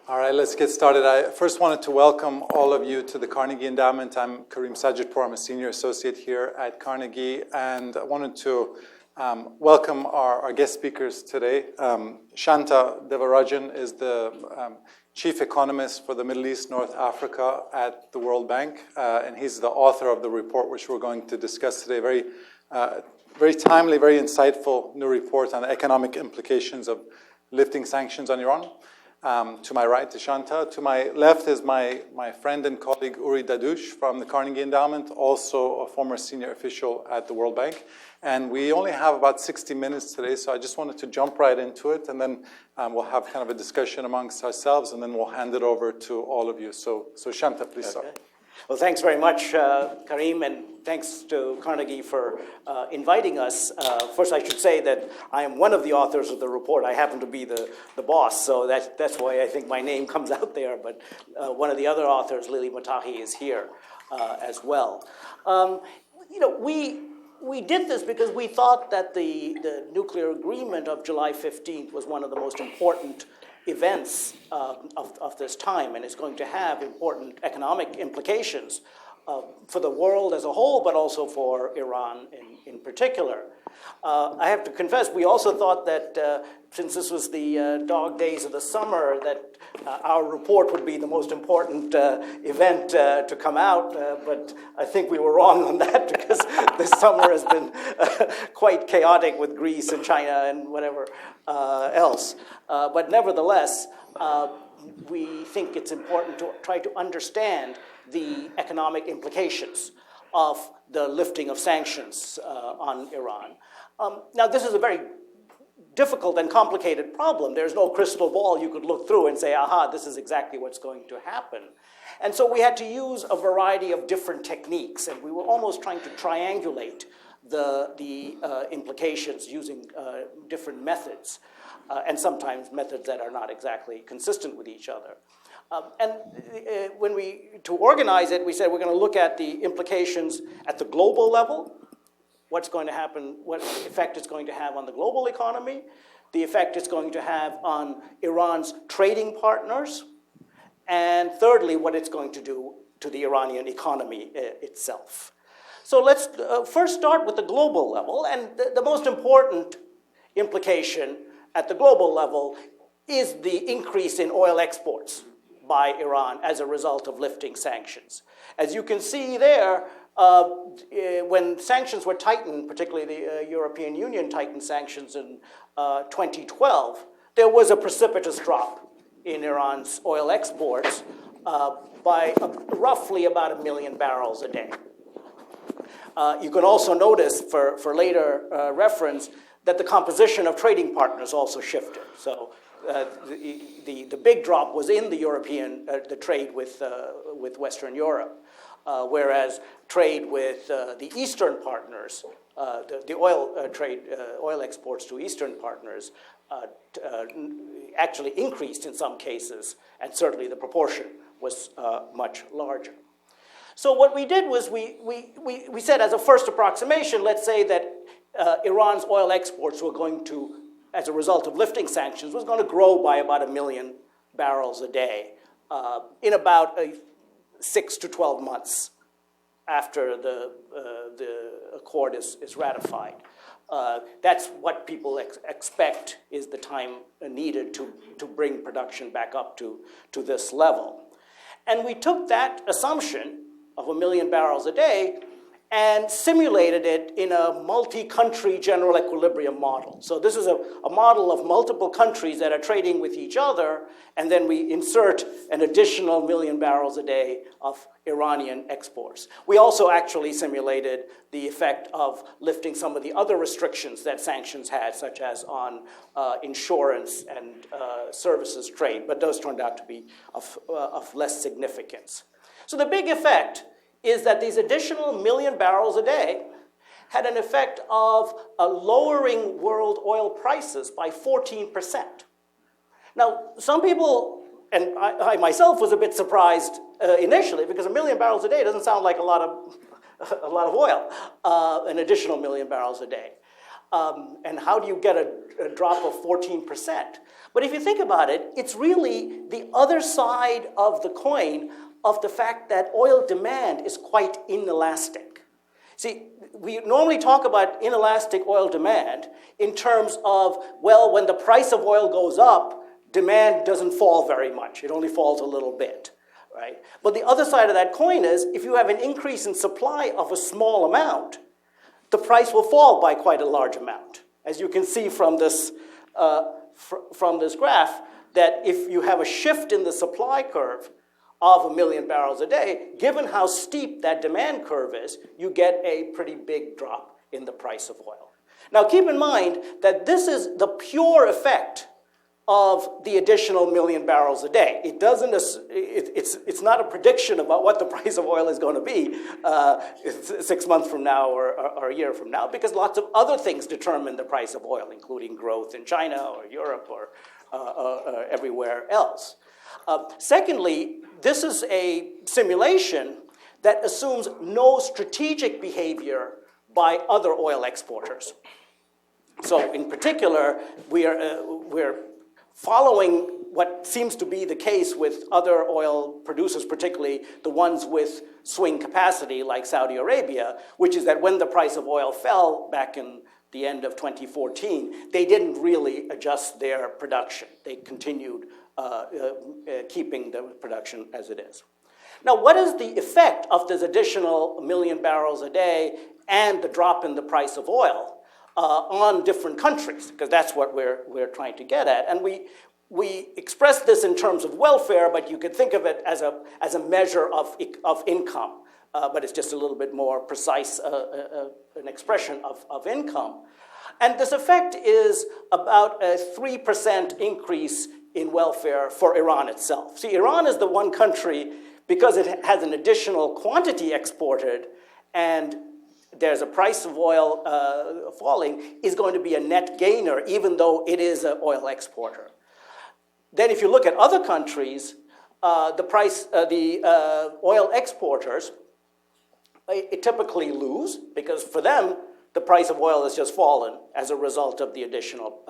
All right, let's get started. I first wanted to welcome all of you to the Carnegie Endowment. I'm Karim Sadjadpour. I'm a senior associate here at Carnegie, and I wanted to welcome our guest speakers today. Shantayanan Devarajan is the chief economist for the Middle East, North Africa at the World Bank, and he's the author of the report which we're going to discuss today. Very timely, very insightful new report on the economic implications of lifting sanctions on Iran. To my right is Shanta. To my left is my friend and colleague Uri Dadush from the Carnegie Endowment, also a former senior official at the World Bank. And we only have about 60 minutes today, so I just wanted to jump right into it, and then we'll have kind of a discussion amongst ourselves, and then we'll hand it over to all of you. So Shanta, please start. Well, thanks very much, Karim, and thanks to Carnegie for inviting us. First, I should say that I am one of the authors of the report. I happen to be the boss, so that's why I think my name comes out there. But one of the other authors, Lily Matahi, is here as well. We did this because we thought that the nuclear agreement of July 15th was one of the most important events of this time, and it's going to have important economic implications for the world as a whole, but also for Iran in particular. I have to confess, we also thought that since this was the dog days of the summer, that our report would be the most important event to come out, but I think we were wrong on that because this summer has been quite chaotic with Greece and China and whatever else. But nevertheless, we think it's important to try to understand the economic implications of the lifting of sanctions on Iran. Now, this is a very difficult and complicated problem. There's no crystal ball you could look through and say, aha, this is exactly what's going to happen. And so we had to use a variety of different techniques, and we were almost trying to triangulate the implications using different methods, and sometimes methods that are not exactly consistent with each other. To organize it, we said we're going to look at the implications at the global level, what's going to happen, what effect it's going to have on the global economy, the effect it's going to have on Iran's trading partners, and thirdly, what it's going to do to the Iranian economy itself. So let's first start with the global level, and the most important implication at the global level is the increase in oil exports by Iran as a result of lifting sanctions. As you can see there, when sanctions were tightened, particularly the European Union tightened sanctions in 2012, there was a precipitous drop in Iran's oil exports by roughly about 1 million barrels a day. You can also notice, for later reference, that the composition of trading partners also shifted. So the big drop was in the European, the trade with Western Europe, whereas trade with the Eastern partners, the oil exports to Eastern partners actually increased in some cases, and certainly the proportion was much larger. So what we did was we said, as a first approximation, let's say that Iran's oil exports were going to, as a result of lifting sanctions, was going to grow by about 1 million barrels a day in about 6 to 12 months after the accord is ratified. That's what people expect is the time needed to bring production back up to this level. And we took that assumption of 1 million barrels a day and simulated it in a multi-country general equilibrium model. So this is a model of multiple countries that are trading with each other, and then we insert an additional 1 million barrels a day of Iranian exports. We also actually simulated the effect of lifting some of the other restrictions that sanctions had, such as on insurance and services trade, but those turned out to be of less significance. So the big effect is that these additional 1 million barrels a day had an effect of lowering world oil prices by 14%. Now, some people, and I myself was a bit surprised initially, because 1 million barrels a day doesn't sound like a lot of oil, an additional 1 million barrels a day. And how do you get a drop of 14%? But if you think about it, it's really the other side of the coin of the fact that oil demand is quite inelastic. See, we normally talk about inelastic oil demand in terms of, well, when the price of oil goes up, demand doesn't fall very much. It only falls a little bit, right? But the other side of that coin is, if you have an increase in supply of a small amount, the price will fall by quite a large amount. As you can see from this graph, that if you have a shift in the supply curve of 1 million barrels a day, given how steep that demand curve is, you get a pretty big drop in the price of oil. Now keep in mind that this is the pure effect of the additional 1 million barrels a day. It doesn't, it's not a prediction about what the price of oil is going to be 6 months from now or a year from now, because lots of other things determine the price of oil, including growth in China or Europe or everywhere else. Secondly, this is a simulation that assumes no strategic behavior by other oil exporters. So in particular, we're following what seems to be the case with other oil producers, particularly the ones with swing capacity like Saudi Arabia, which is that when the price of oil fell back in the end of 2014, they didn't really adjust their production. They continued keeping the production as it is. Now, what is the effect of this additional 1 million barrels a day and the drop in the price of oil on different countries? Because that's what we're trying to get at. And we express this in terms of welfare, but you could think of it as a measure of income. But it's just a little bit more precise, an expression of income. And this effect is about a 3% increase in welfare for Iran itself. See, Iran is the one country, because it has an additional quantity exported and there's a price of oil falling, is going to be a net gainer, even though it is an oil exporter. Then if you look at other countries, the oil exporters, it typically lose, because for them, the price of oil has just fallen as a result of the additional,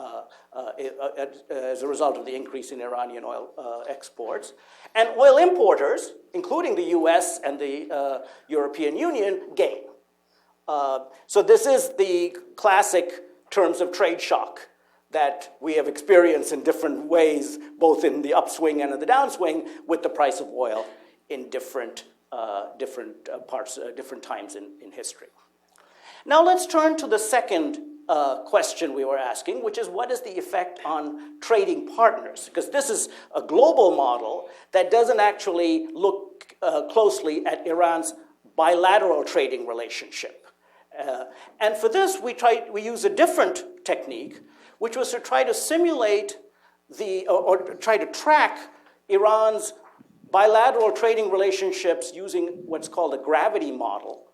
as a result of the increase in Iranian oil exports. And oil importers, including the US and the European Union, gain. So this is the classic terms of trade shock that we have experienced in different ways, both in the upswing and in the downswing, with the price of oil in different times in history. Now let's turn to the second question we were asking, which is, what is the effect on trading partners? Because this is a global model that doesn't actually look closely at Iran's bilateral trading relationship. And for this, we use a different technique, which was to try to simulate or try to track Iran's bilateral trading relationships using what's called a gravity model,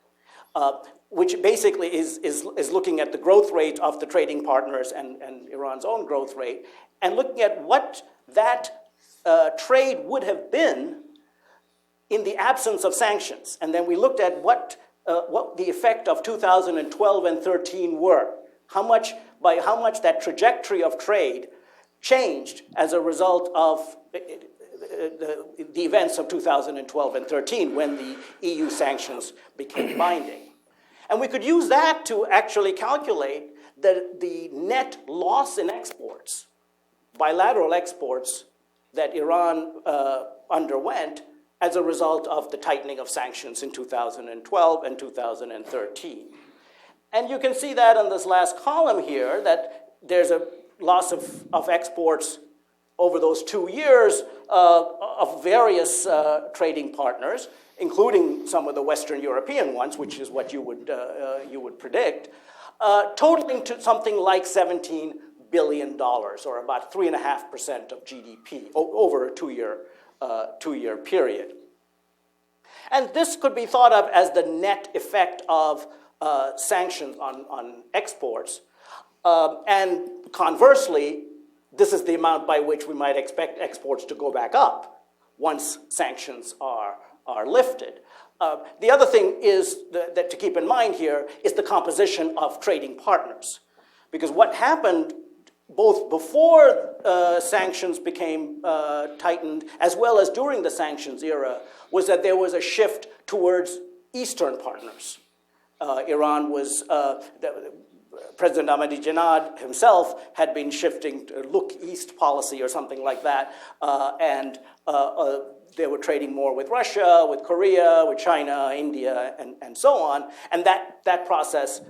which basically is looking at the growth rate of the trading partners and Iran's own growth rate, and looking at what that trade would have been in the absence of sanctions. And then we looked at what the effect of 2012 and 13 were, by how much that trajectory of trade changed as a result of the events of 2012 and 13, when the EU sanctions became binding. And we could use that to actually calculate the net loss in exports, bilateral exports, that Iran underwent as a result of the tightening of sanctions in 2012 and 2013. And you can see that on this last column here, that there's a loss of exports over those 2 years of various trading partners, including some of the Western European ones, which is what you would predict, totaling to something like $17 billion, or about 3.5% of GDP over a two-year period. And this could be thought of as the net effect of sanctions on exports. And conversely, this is the amount by which we might expect exports to go back up once sanctions are lifted. The other thing is that to keep in mind here is the composition of trading partners. Because what happened both before sanctions became tightened, as well as during the sanctions era, was that there was a shift towards Eastern partners. Iran was, President Ahmadinejad himself had been shifting to look east policy or something like that, and they were trading more with Russia, with Korea, with China, India, and so on, and that process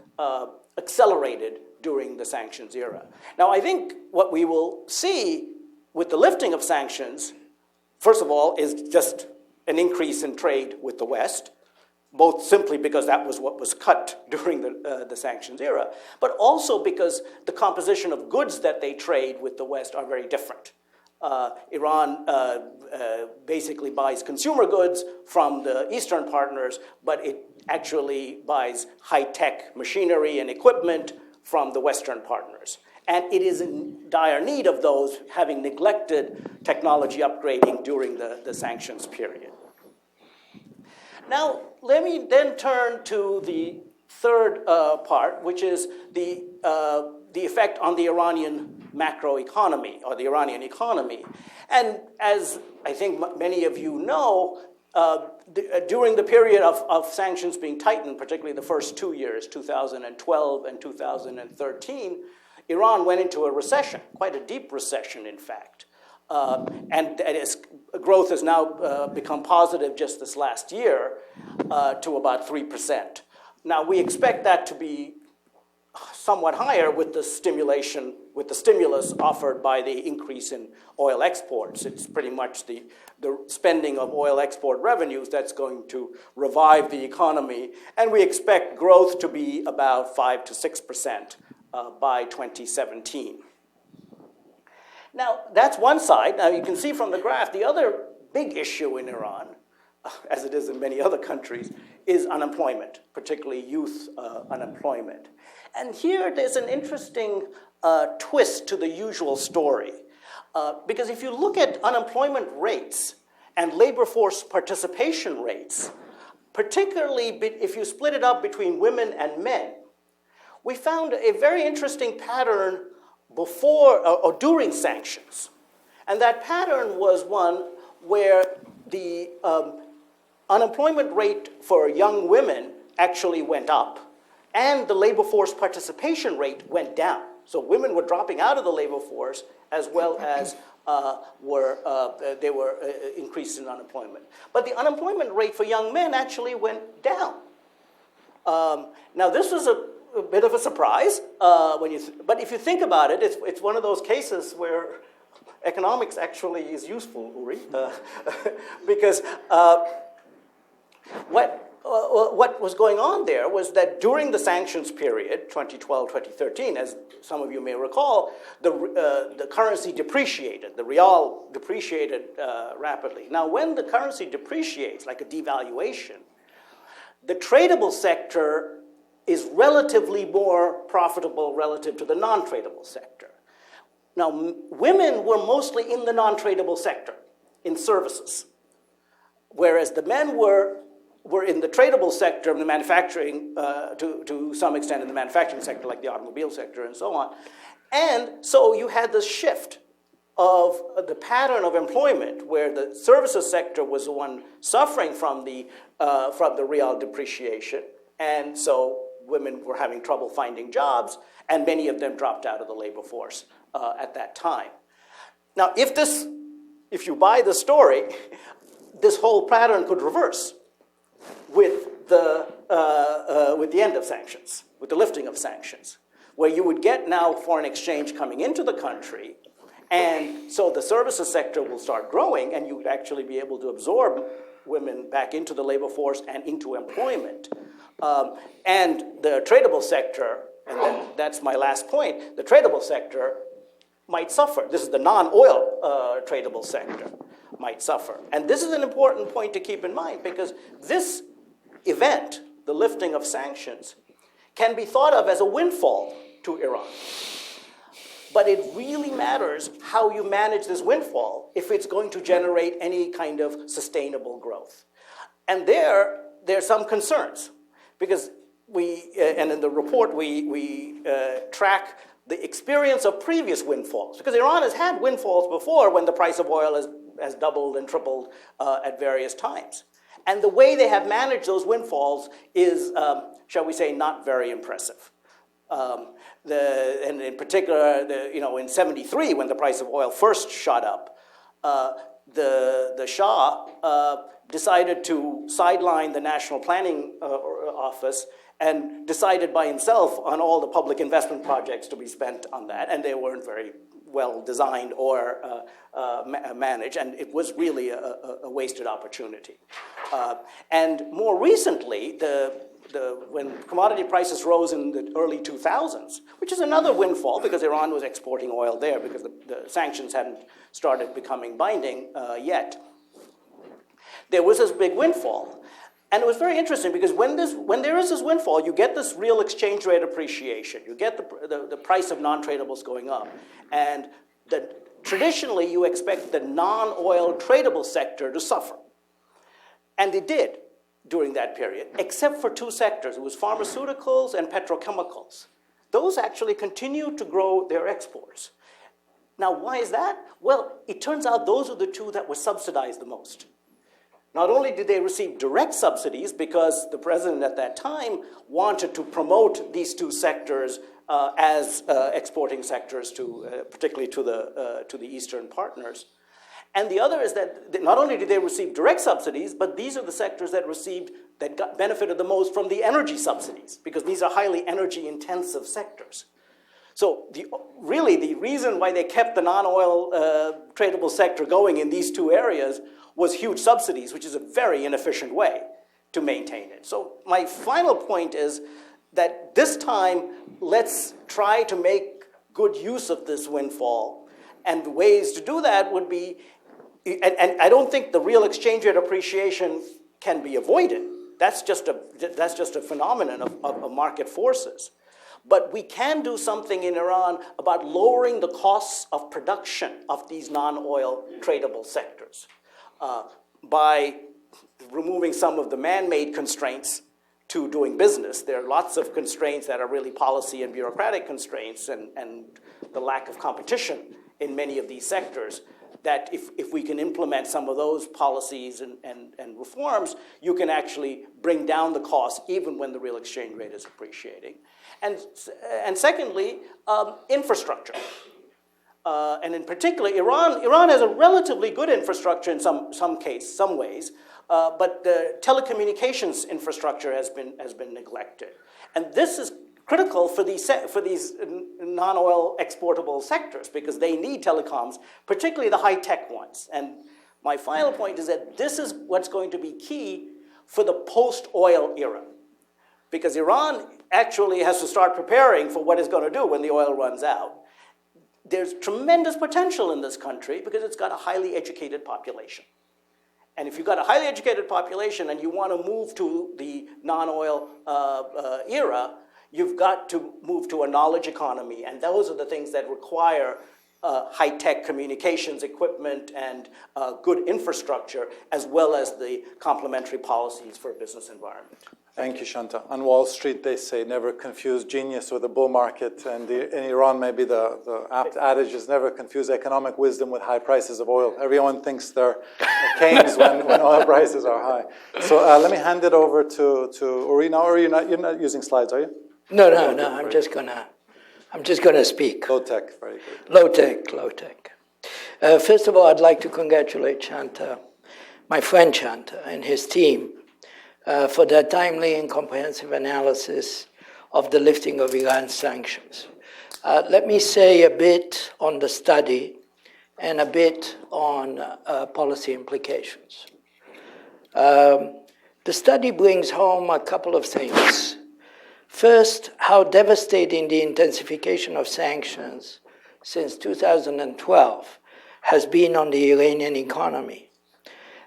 accelerated during the sanctions era. Now, I think what we will see with the lifting of sanctions, first of all, is just an increase in trade with the West, both simply because that was what was cut during the sanctions era, but also because the composition of goods that they trade with the West are very different. Iran basically buys consumer goods from the Eastern partners, but it actually buys high-tech machinery and equipment from the Western partners. And it is in dire need of those, having neglected technology upgrading during the sanctions period. Now, let me then turn to the third part, which is the effect on the Iranian macroeconomy, or the Iranian economy. And as I think many of you know, during the period of sanctions being tightened, particularly the first 2 years, 2012 and 2013, Iran went into a recession, quite a deep recession, in fact. And its growth has now become positive just this last year to about 3%. Now, we expect that to be somewhat higher with the stimulus offered by the increase in oil exports. It's pretty much the spending of oil export revenues that's going to revive the economy. And we expect growth to be about 5 to 6% by 2017. Now, that's one side. Now, you can see from the graph, the other big issue in Iran, as it is in many other countries, is unemployment, particularly youth unemployment. And here there's an interesting twist to the usual story. Because if you look at unemployment rates and labor force participation rates, particularly if you split it up between women and men, we found a very interesting pattern before or during sanctions. And that pattern was one where the unemployment rate for young women actually went up, and the labor force participation rate went down. So women were dropping out of the labor force, as well as they were increased in unemployment. But the unemployment rate for young men actually went down. Now, this was a bit of a surprise, but if you think about it, it's one of those cases where economics actually is useful, Uri, because what was going on there was that during the sanctions period, 2012, 2013, as some of you may recall, the currency depreciated, the rial depreciated rapidly. Now, when the currency depreciates, like a devaluation, the tradable sector is relatively more profitable relative to the non-tradable sector. Now, women were mostly in the non-tradable sector, in services, whereas the men were in the tradable sector of the manufacturing, to some extent in the manufacturing sector, like the automobile sector and so on. And so you had this shift of the pattern of employment, where the services sector was the one suffering from the real depreciation, and so women were having trouble finding jobs, and many of them dropped out of the labor force at that time. Now, if you buy the story, this whole pattern could reverse with the end of sanctions, with the lifting of sanctions, where you would get now foreign exchange coming into the country, and so the services sector will start growing, and you would actually be able to absorb women back into the labor force and into employment. And the tradable sector, and that's my last point, the tradable sector might suffer. This is the non-oil tradable sector might suffer. And this is an important point to keep in mind, because this event, the lifting of sanctions, can be thought of as a windfall to Iran. But it really matters how you manage this windfall if it's going to generate any kind of sustainable growth. And there are some concerns, because and in the report we track the experience of previous windfalls, because Iran has had windfalls before when the price of oil has doubled and tripled at various times. And the way they have managed those windfalls is, shall we say, not very impressive. And in particular, in '73, when the price of oil first shot up, the Shah decided to sideline the National Planning Office and decided by himself on all the public investment projects to be spent on that, and they weren't very well designed or managed, and it was really a wasted opportunity. And more recently, when commodity prices rose in the early 2000s, which is another windfall because Iran was exporting oil there because the sanctions hadn't started becoming binding yet, there was this big windfall. And it was very interesting because when there is this windfall, you get this real exchange rate appreciation. You get the price of non-tradables going up. And traditionally, you expect the non-oil tradable sector to suffer. And it did during that period, except for two sectors. It was pharmaceuticals and petrochemicals. Those actually continued to grow their exports. Now, why is that? Well, it turns out those are the two that were subsidized the most. Not only did they receive direct subsidies because the president at that time wanted to promote these two sectors as exporting sectors particularly to the Eastern partners. And the other is that not only did they receive direct subsidies, but these are the sectors that benefited the most from the energy subsidies, because these are highly energy-intensive sectors. So really the reason why they kept the non-oil tradable sector going in these two areas was huge subsidies, which is a very inefficient way to maintain it. So my final point is that this time, let's try to make good use of this windfall. And the ways to do that would be, and I don't think the real exchange rate appreciation can be avoided. That's just a phenomenon of market forces. But we can do something in Iran about lowering the costs of production of these non-oil tradable sectors by removing some of the man-made constraints to doing business. There are lots of constraints that are really policy and bureaucratic constraints and the lack of competition in many of these sectors, that if we can implement some of those policies and reforms, you can actually bring down the cost even when the real exchange rate is appreciating. And secondly, infrastructure. And in particular, Iran has a relatively good infrastructure in some ways, but the telecommunications infrastructure has been neglected. And this is critical for these non-oil exportable sectors because they need telecoms, particularly the high-tech ones. And my final point is that this is what's going to be key for the post-oil era, because Iran actually has to start preparing for what it's going to do when the oil runs out. There's tremendous potential in this country because it's got a highly educated population. And if you've got a highly educated population and you want to move to the non-oil era, you've got to move to a knowledge economy. And those are the things that require high-tech communications equipment and good infrastructure, as well as the complementary policies for a business environment. Thank you, Shanta. On Wall Street, they say never confuse genius with a bull market. And in Iran, maybe the apt adage is never confuse economic wisdom with high prices of oil. Everyone thinks they're kings when oil prices are high. So let me hand it over to Uri. Now, Uri, you're not using slides, are you? No. I'm just gonna speak. Low tech, very good. Low tech. First of all, I'd like to congratulate Shanta, my friend Shanta, and his team for their timely and comprehensive analysis of the lifting of Iran's sanctions. Let me say a bit on the study and a bit on policy implications. The study brings home a couple of things. First, how devastating the intensification of sanctions since 2012 has been on the Iranian economy,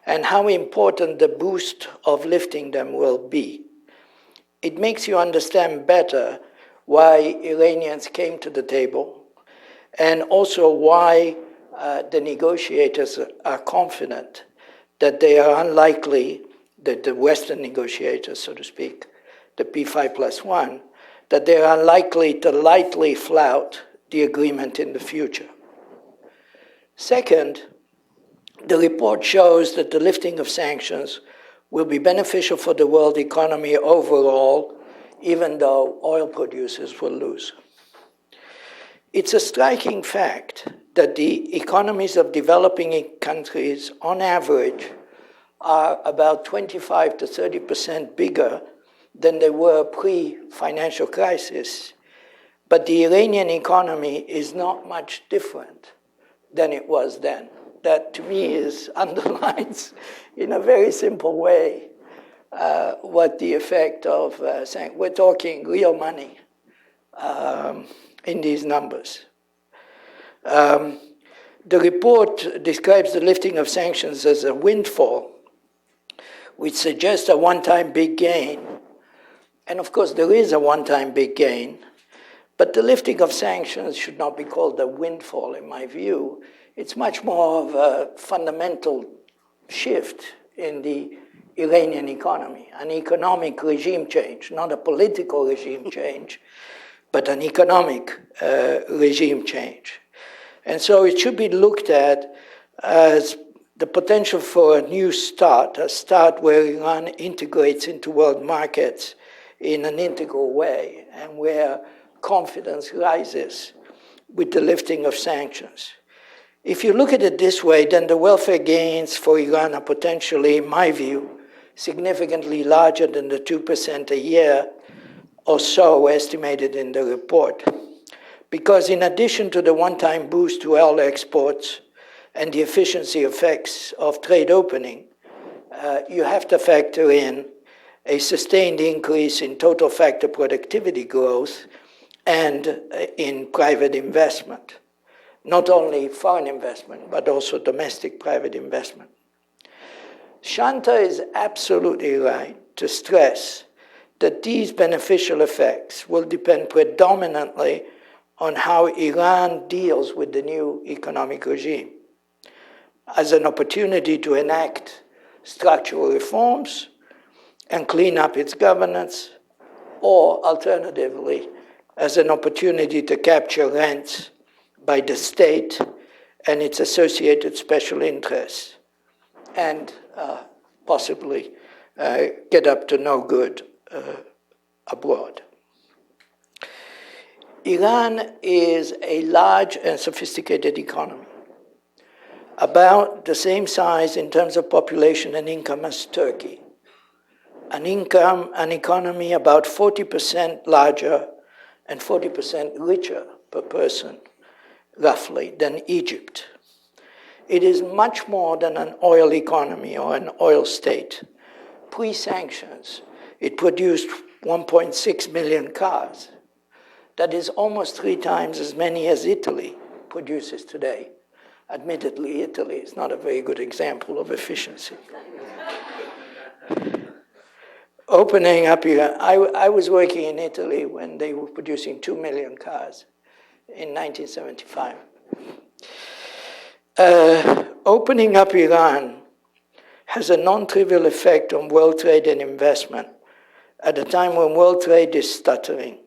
and how important the boost of lifting them will be. It makes you understand better why Iranians came to the table, and also why the negotiators are confident that they are unlikely, that the Western negotiators, so to speak, the P5+1, that they are unlikely to lightly flout the agreement in the future. Second, the report shows that the lifting of sanctions will be beneficial for the world economy overall, even though oil producers will lose. It's a striking fact that the economies of developing countries, on average, are about 25 to 30% bigger than they were pre-financial crisis. But the Iranian economy is not much different than it was then. That, to me, underlines in a very simple way what the effect of we're talking real money in these numbers. The report describes the lifting of sanctions as a windfall, which suggests a one-time big gain. And of course, there is a one-time big gain, but the lifting of sanctions should not be called a windfall, in my view. It's much more of a fundamental shift in the Iranian economy, an economic regime change, not a political regime change, but an economic regime change. And so it should be looked at as the potential for a new start, a start where Iran integrates into world markets in an integral way, and where confidence rises with the lifting of sanctions. If you look at it this way, then the welfare gains for Iran are potentially, in my view, significantly larger than the 2% a year or so estimated in the report. Because in addition to the one-time boost to oil exports and the efficiency effects of trade opening, you have to factor in a sustained increase in total factor productivity growth and in private investment. Not only foreign investment, but also domestic private investment. Shanta is absolutely right to stress that these beneficial effects will depend predominantly on how Iran deals with the new economic regime as an opportunity to enact structural reforms and clean up its governance, or alternatively, as an opportunity to capture rents by the state and its associated special interests, and possibly get up to no good abroad. Iran is a large and sophisticated economy, about the same size in terms of population and income as Turkey. An economy about 40% larger and 40% richer per person, roughly, than Egypt. It is much more than an oil economy or an oil state. Pre-sanctions, it produced 1.6 million cars. That is almost 3 times as many as Italy produces today. Admittedly, Italy is not a very good example of efficiency. Opening up here, I was working in Italy when they were producing 2 million cars in 1975. Opening up Iran has a non-trivial effect on world trade and investment at a time when world trade is stuttering.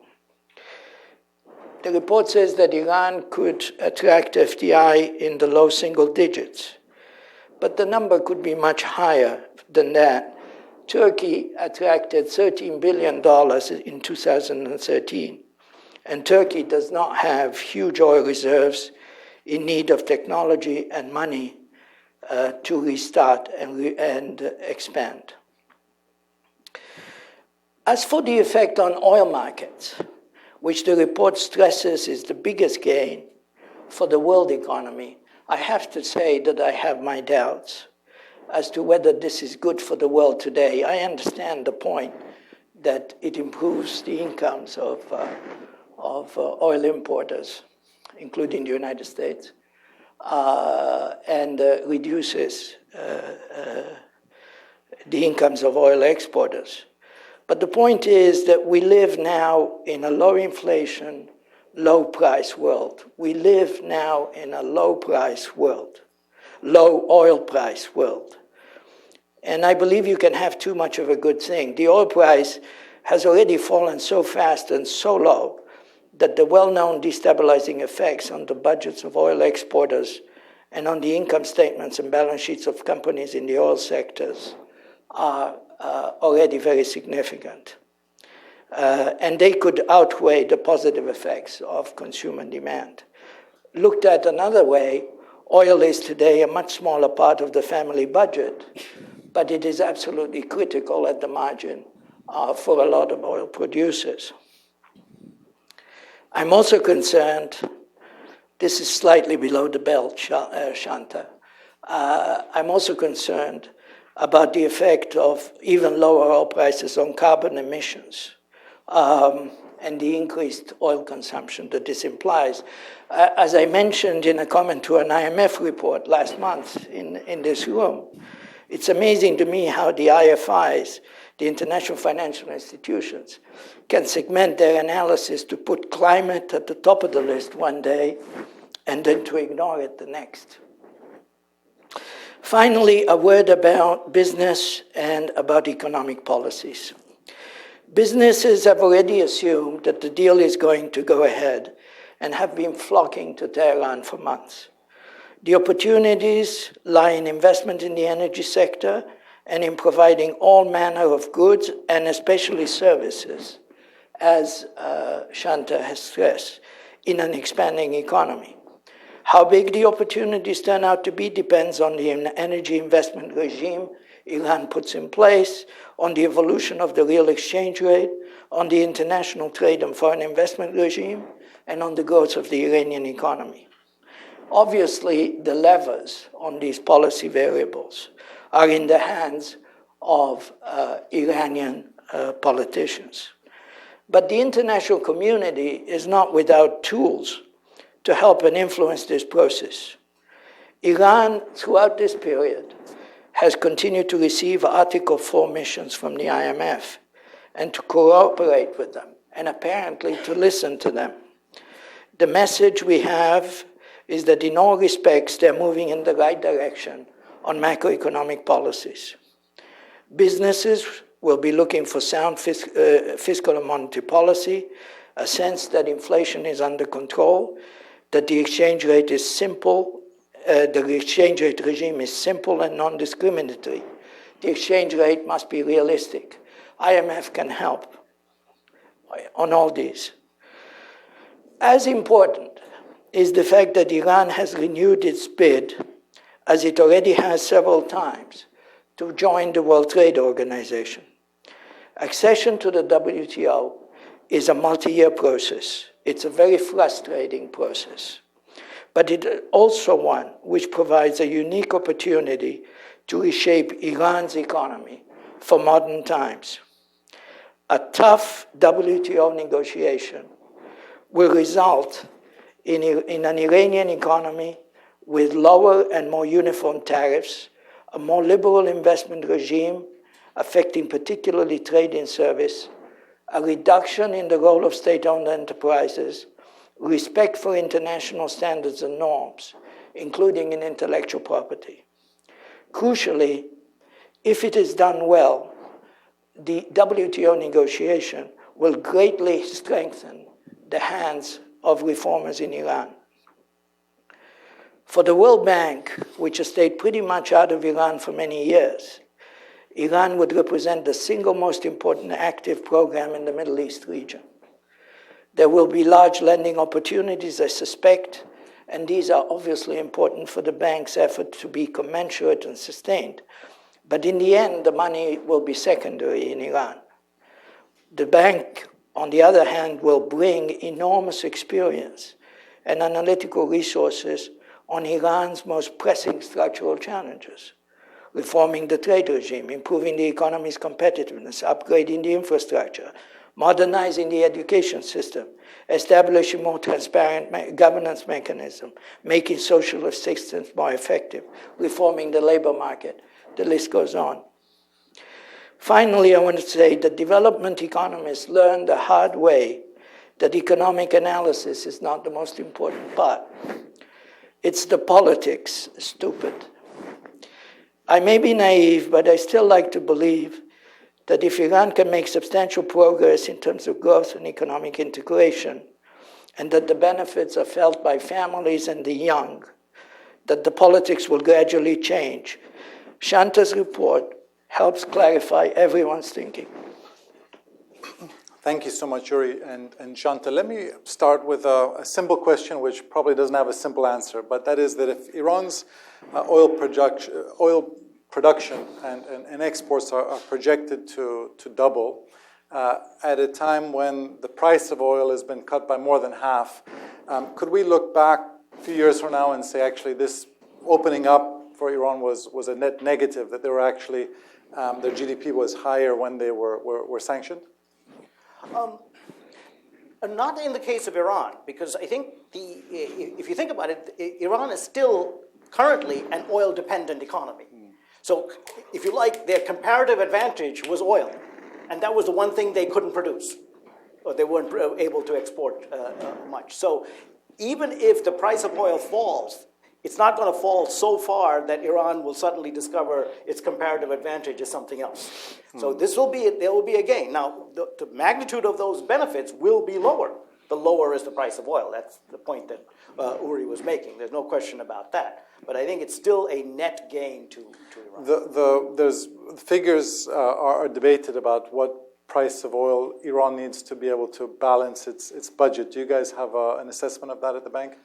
The report says that Iran could attract FDI in the low single digits, but the number could be much higher than that. Turkey attracted $13 billion in 2013, and Turkey does not have huge oil reserves in need of technology and money to restart and expand. As for the effect on oil markets, which the report stresses is the biggest gain for the world economy, I have to say that I have my doubts as to whether this is good for the world today. I understand the point that it improves the incomes of oil importers, including the United States, and reduces the incomes of oil exporters. But the point is that we live now in a low inflation, low price world. We live now in a low price world, low oil price world. And I believe you can have too much of a good thing. The oil price has already fallen so fast and so low that the well-known destabilizing effects on the budgets of oil exporters and on the income statements and balance sheets of companies in the oil sectors are already very significant. And they could outweigh the positive effects of consumer demand. Looked at another way, oil is today a much smaller part of the family budget, but it is absolutely critical at the margin for a lot of oil producers. I'm also concerned, this is slightly below the belt, Shanta. I'm also concerned about the effect of even lower oil prices on carbon emissions and the increased oil consumption that this implies. As I mentioned in a comment to an IMF report last month in this room, it's amazing to me how the IFIs, the international financial institutions, can segment their analysis to put climate at the top of the list one day and then to ignore it the next. Finally, a word about business and about economic policies. Businesses have already assumed that the deal is going to go ahead and have been flocking to Tehran for months. The opportunities lie in investment in the energy sector and in providing all manner of goods and especially services, as Shanta has stressed, in an expanding economy. How big the opportunities turn out to be depends on the energy investment regime Iran puts in place, on the evolution of the real exchange rate, on the international trade and foreign investment regime, and on the growth of the Iranian economy. Obviously, the levers on these policy variables are in the hands of Iranian politicians. But the international community is not without tools to help and influence this process. Iran, throughout this period, has continued to receive Article 4 missions from the IMF and to cooperate with them, and apparently to listen to them. The message we have is that in all respects, they're moving in the right direction on macroeconomic policies. Businesses will be looking for sound fiscal and monetary policy, a sense that inflation is under control, that the exchange rate is simple, the exchange rate regime is simple and non-discriminatory. The exchange rate must be realistic. IMF can help on all these. As important is the fact that Iran has renewed its bid, as it already has several times, to join the World Trade Organization. Accession to the WTO is a multi-year process. It's a very frustrating process, but it is also one which provides a unique opportunity to reshape Iran's economy for modern times. A tough WTO negotiation will result in an Iranian economy with lower and more uniform tariffs, a more liberal investment regime affecting particularly trade and service, a reduction in the role of state-owned enterprises, respect for international standards and norms, including in intellectual property. Crucially, if it is done well, the WTO negotiation will greatly strengthen the hands of reformers in Iran. For the World Bank, which has stayed pretty much out of Iran for many years, Iran would represent the single most important active program in the Middle East region. There will be large lending opportunities, I suspect, and these are obviously important for the bank's effort to be commensurate and sustained. But in the end, the money will be secondary in Iran. The bank, on the other hand, will bring enormous experience and analytical resources on Iran's most pressing structural challenges: reforming the trade regime, improving the economy's competitiveness, upgrading the infrastructure, modernizing the education system, establishing more transparent governance mechanism, making social assistance more effective, reforming the labor market. The list goes on. Finally, I want to say that development economists learned the hard way that economic analysis is not the most important part. It's the politics, stupid. I may be naive, but I still like to believe that if Iran can make substantial progress in terms of growth and economic integration, and that the benefits are felt by families and the young, that the politics will gradually change. Shanta's report helps clarify everyone's thinking. Thank you so much, Yuri and Shanta. Let me start with a simple question, which probably doesn't have a simple answer, but that is that if Iran's oil production and exports are projected to double at a time when the price of oil has been cut by more than half, could we look back a few years from now and say, actually, this opening up for Iran was a net negative, that they were actually, their GDP was higher when they were sanctioned? Not in the case of Iran, because I think if you think about it, Iran is still currently an oil-dependent economy. So, if you like, their comparative advantage was oil, and that was the one thing they couldn't produce, or they weren't able to export much. So, even if the price of oil falls, it's not going to fall so far that Iran will suddenly discover its comparative advantage is something else. So there will be a gain. Now, the magnitude of those benefits will be lower. The lower is the price of oil. That's the point that Uri was making. There's no question about that. But I think it's still a net gain to Iran. There's figures are debated about what price of oil Iran needs to be able to balance its budget. Do you guys have an assessment of that at the bank?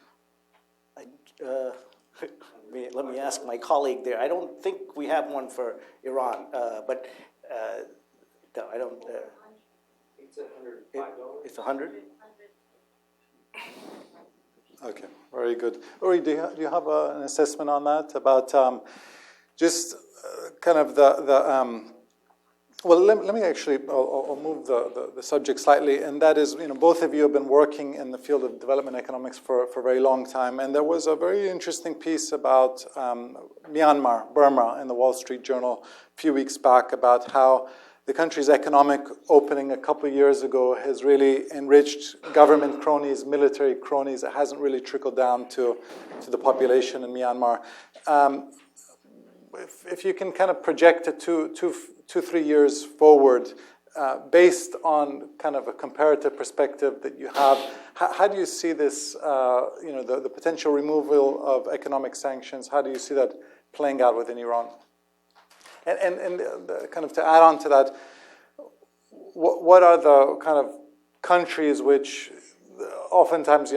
Let me ask my colleague there. I don't think we have one for Iran, but no, I don't. It's $105. It's 100. Okay, very good. Uri, do you have an assessment on that about just kind of well, let me actually, I'll move the subject slightly, and that is, both of you have been working in the field of development economics for a very long time, and there was a very interesting piece about Myanmar, Burma, in the Wall Street Journal a few weeks back about how the country's economic opening a couple of years ago has really enriched government cronies, military cronies. It hasn't really trickled down to the population in Myanmar. If you can kind of project it 2-3 years forward, based on kind of a comparative perspective that you have, how do you see this, the potential removal of economic sanctions, how do you see that playing out within Iran? And kind of to add on to that, what are the kind of countries which oftentimes,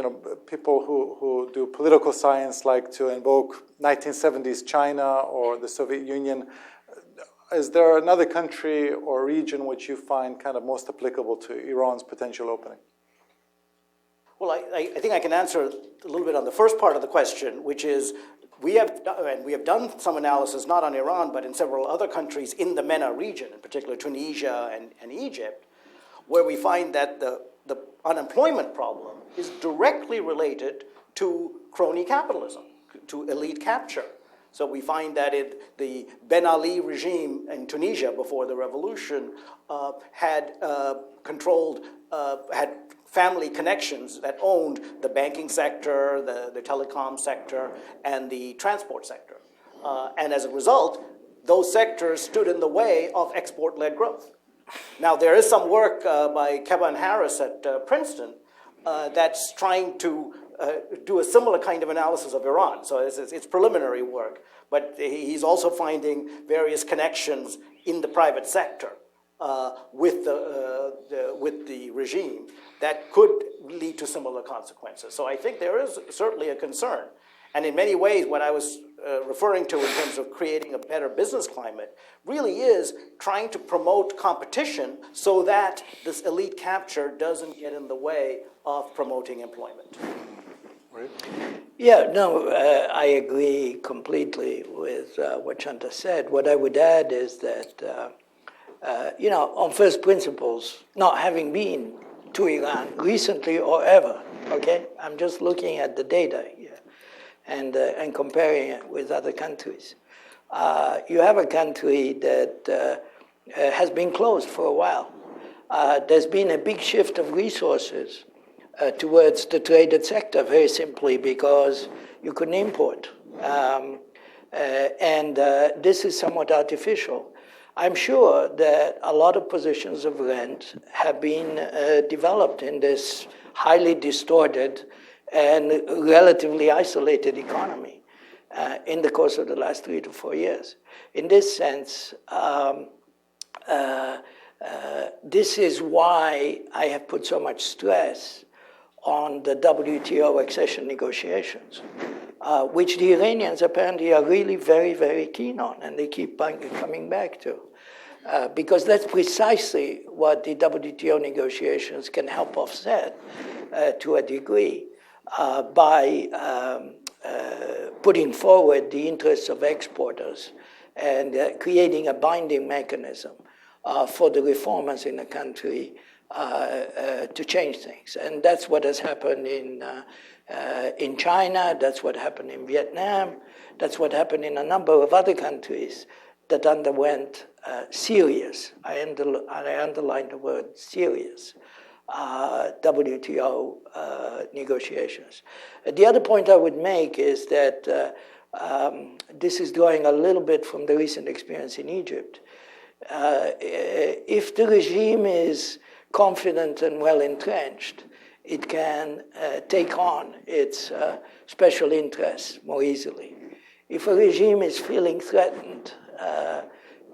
people who do political science like to invoke 1970s China or the Soviet Union? Is there another country or region which you find kind of most applicable to Iran's potential opening? Well, I think I can answer a little bit on the first part of the question, which is we have done some analysis, not on Iran, but in several other countries in the MENA region, in particular Tunisia and Egypt, where we find that the unemployment problem is directly related to crony capitalism, to elite capture. So we find that the Ben Ali regime in Tunisia before the revolution had had family connections that owned the banking sector, the telecom sector, and the transport sector. And as a result, those sectors stood in the way of export-led growth. Now, there is some work by Kevin Harris at Princeton that's trying to do a similar kind of analysis of Iran. So it's preliminary work, but he's also finding various connections in the private sector with the regime that could lead to similar consequences. So I think there is certainly a concern. And in many ways, what I was referring to in terms of creating a better business climate really is trying to promote competition so that this elite capture doesn't get in the way of promoting employment. Yeah, no, I agree completely with what Shanta said. What I would add is that, on first principles, not having been to Iran recently or ever, okay? I'm just looking at the data here and comparing it with other countries. You have a country that has been closed for a while. There's been a big shift of resources towards the traded sector, very simply because you couldn't import. And this is somewhat artificial. I'm sure that a lot of positions of rent have been developed in this highly distorted and relatively isolated economy in the course of the last 3 to 4 years. In this sense, this is why I have put so much stress on the WTO accession negotiations, which the Iranians apparently are really very, very keen on, and they keep coming back to. Because that's precisely what the WTO negotiations can help offset to a degree by putting forward the interests of exporters and creating a binding mechanism for the reformers in the country to change things. And that's what has happened in China, that's what happened in Vietnam, that's what happened in a number of other countries that underwent serious, I underline the word serious, WTO negotiations. The other point I would make is that this is drawing a little bit from the recent experience in Egypt. If the regime is confident and well entrenched, it can take on its special interests more easily. If a regime is feeling threatened,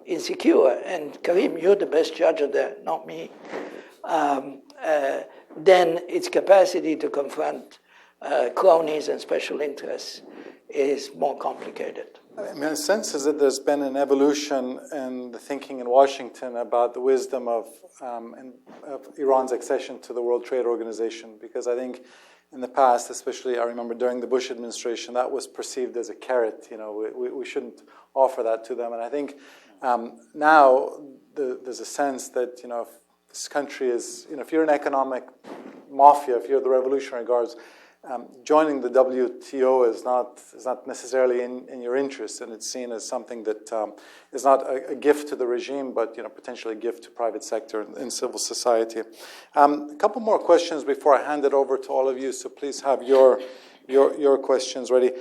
insecure, and Karim, you're the best judge of that, not me, then its capacity to confront cronies and special interests is more complicated. I mean, my sense is that there's been an evolution in the thinking in Washington about the wisdom of Iran's accession to the World Trade Organization, because I think in the past, especially I remember during the Bush administration, that was perceived as a carrot. You know, we shouldn't offer that to them. And I think now there's a sense that, you know, if this country is, you know, if you're an economic mafia, if you're the Revolutionary Guards, joining the WTO is not necessarily in your interest, and it's seen as something that is not a gift to the regime, but, you know, potentially a gift to private sector and civil society. A couple more questions before I hand it over to all of you, so please have your questions ready.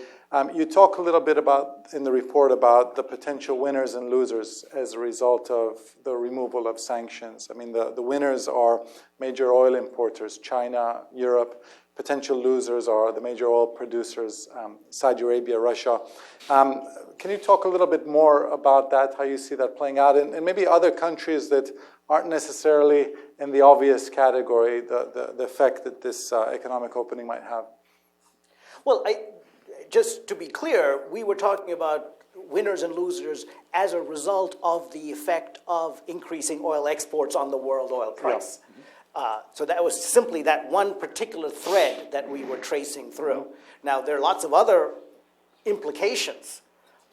You talk a little bit about in the report about the potential winners and losers as a result of the removal of sanctions. I mean, the winners are major oil importers, China, Europe. Potential losers are the major oil producers, Saudi Arabia, Russia. Can you talk a little bit more about that, how you see that playing out, and maybe other countries that aren't necessarily in the obvious category, the effect that this economic opening might have? Well, just to be clear, we were talking about winners and losers as a result of the effect of increasing oil exports on the world oil price. Yeah. So that was simply that one particular thread that we were tracing through. Now, there are lots of other implications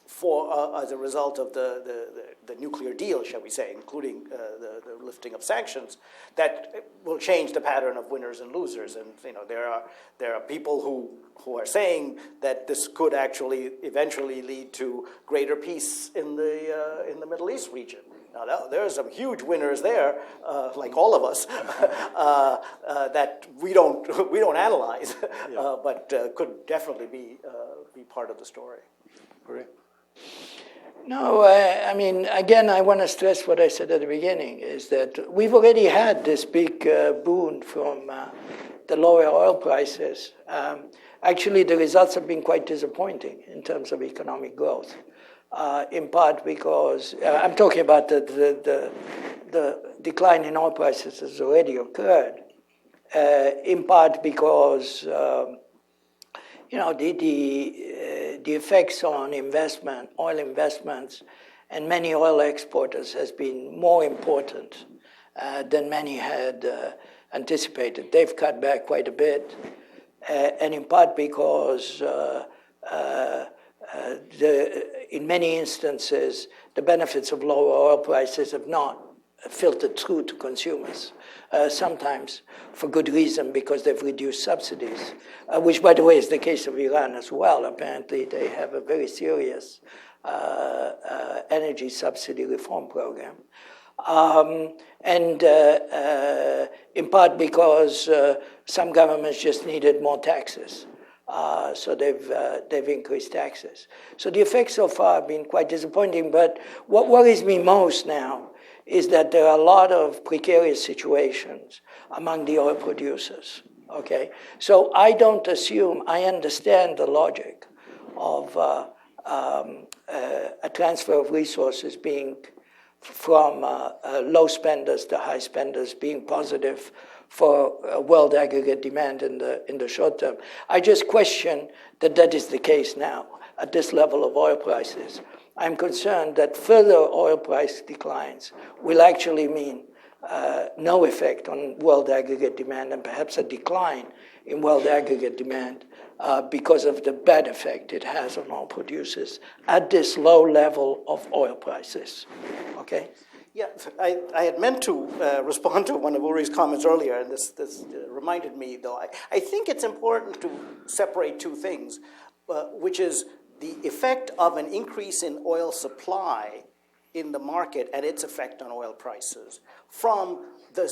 for as a result of the nuclear deal, shall we say, including the lifting of sanctions, that will change the pattern of winners and losers. And, you know, there are people who are saying that this could actually eventually lead to greater peace in the Middle East region. Now, there are some huge winners there, like all of us, that we don't analyze, yeah. But could definitely be part of the story. Great. No, I mean, again, I want to stress what I said at the beginning, is that we've already had this big boon from the lower oil prices. Actually, the results have been quite disappointing in terms of economic growth. In part because, I'm talking about the decline in oil prices has already occurred, in part because, you know, the effects on investment, oil investments, and many oil exporters has been more important than many had anticipated. They've cut back quite a bit, and in part because in many instances, the benefits of lower oil prices have not filtered through to consumers, sometimes for good reason, because they've reduced subsidies, which, by the way, is the case of Iran as well. Apparently, they have a very serious energy subsidy reform program. And in part because some governments just needed more taxes So they've increased taxes. So the effects so far have been quite disappointing. But what worries me most now is that there are a lot of precarious situations among the oil producers. Okay, so I don't assume, I understand the logic of a transfer of resources being from low spenders to high spenders being positive for world aggregate demand in the short term. I just question that that is the case now at this level of oil prices. I'm concerned that further oil price declines will actually mean no effect on world aggregate demand and perhaps a decline in world aggregate demand because of the bad effect it has on oil producers at this low level of oil prices. Okay? Yeah, I had meant to respond to one of Uri's comments earlier, and this reminded me, though. I think it's important to separate two things, which is the effect of an increase in oil supply in the market and its effect on oil prices from the